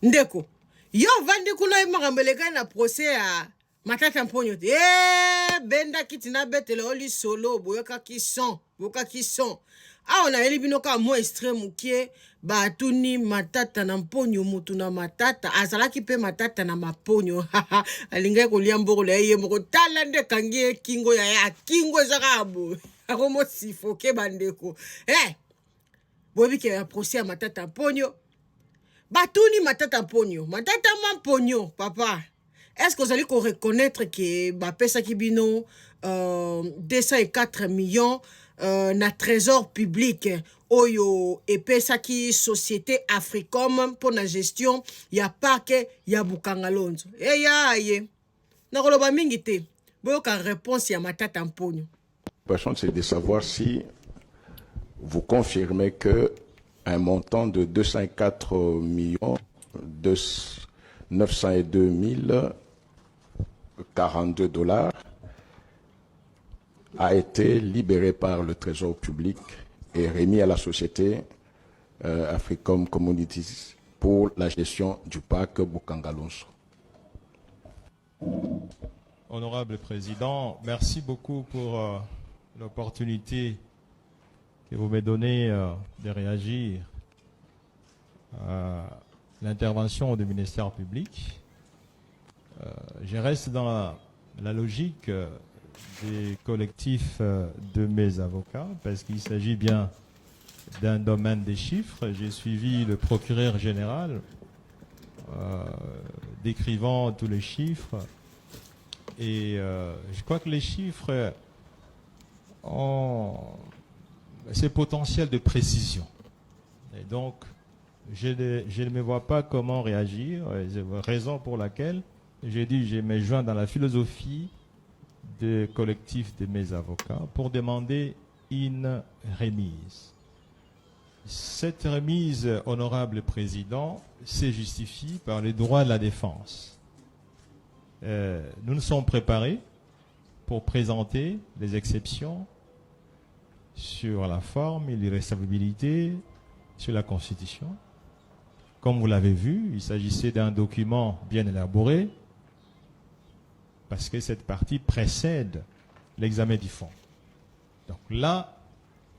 Ndeko. Yo vandi kuna magambelega na procès à Matata Mponyo. Benda kitina betele oli solo boyoka ki son. On a éliminé ka mo extrême kie batuni Matata na Mponyo mutu na Matata azalaki pe Matata na Maponyo. Alinga ko liambo le ye moko talande kangie kingo ya kingo zakabu. Akomo sifoke bandeko. Bobi ke procès à Matata Mponyo. Batuni Matata Mponyo. Matata Mponyo, papa. Est-ce que vous allez reconnaître que Bapesa Kibino 204 millions na trésor public oyo epesa ki société Africom pour la gestion ya parc ya Bukangalonzo. Nakoloba mingi te. Boyoka réponse ya Matata Mponyo. La question c'est de savoir si vous confirmez que un montant de 204 millions 902 042 dollars a été libéré par le Trésor public et remis à la société Africom Communities pour la gestion du parc Bukangalonzo. Honorable Président, merci beaucoup pour l'opportunité que vous me donnez de réagir à l'intervention du ministère public. Je reste dans la logique des collectifs de mes avocats parce qu'il s'agit bien d'un domaine des chiffres. J'ai suivi le procureur général décrivant tous les chiffres et je crois que les chiffres ont ce potentiel de précision. Et donc, je ne me vois pas comment réagir. C'est la raison pour laquelle j'ai dit je me joins dans la philosophie des collectifs de mes avocats pour demander une remise. Cette remise, honorable président, se justifie par les droits de la défense. Nous nous sommes préparés pour présenter les exceptions sur la forme et l'irrécevabilité, sur la Constitution. Comme vous l'avez vu, il s'agissait d'un document bien élaboré parce que cette partie précède l'examen du fond. Donc là,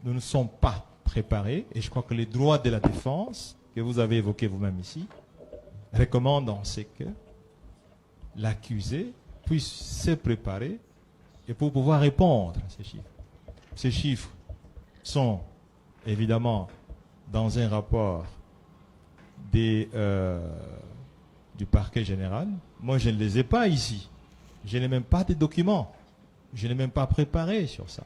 nous ne sommes pas préparés et je crois que les droits de la défense, que vous avez évoqués vous-même ici, recommandent en ce que l'accusé puisse se préparer et pour pouvoir répondre à ces chiffres. Ces chiffres sont évidemment dans un rapport du parquet général. Moi, je ne les ai pas ici. Je n'ai même pas de documents. Je n'ai même pas préparé sur ça.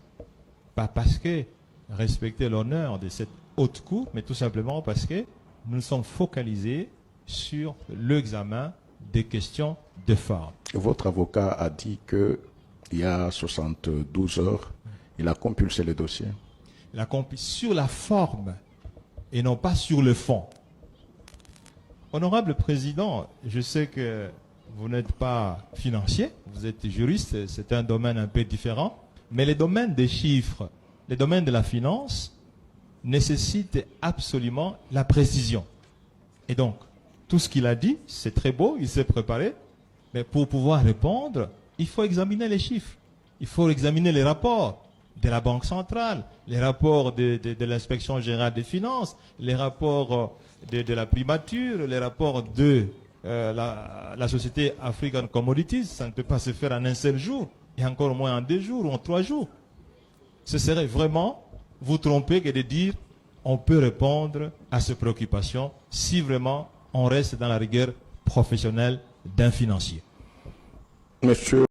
Pas parce que respecter l'honneur de cette haute cour, mais tout simplement parce que nous sommes focalisés sur l'examen des questions de forme. Votre avocat a dit qu'il y a 72 heures, il a compulsé le dossier. Sur la forme et non pas sur le fond. Honorable Président, je sais que vous n'êtes pas financier, vous êtes juriste, c'est un domaine un peu différent, mais les domaines des chiffres, les domaines de la finance nécessitent absolument la précision. Et donc, tout ce qu'il a dit, c'est très beau, il s'est préparé, mais pour pouvoir répondre, il faut examiner les chiffres, il faut examiner les rapports de la Banque centrale, les rapports de l'inspection générale des finances, les rapports de la primature, les rapports de la société African Commodities. Ça ne peut pas se faire en un seul jour, et encore moins en 2 jours ou en 3 jours. Ce serait vraiment vous tromper que de dire on peut répondre à ces préoccupations si vraiment on reste dans la rigueur professionnelle d'un financier. Monsieur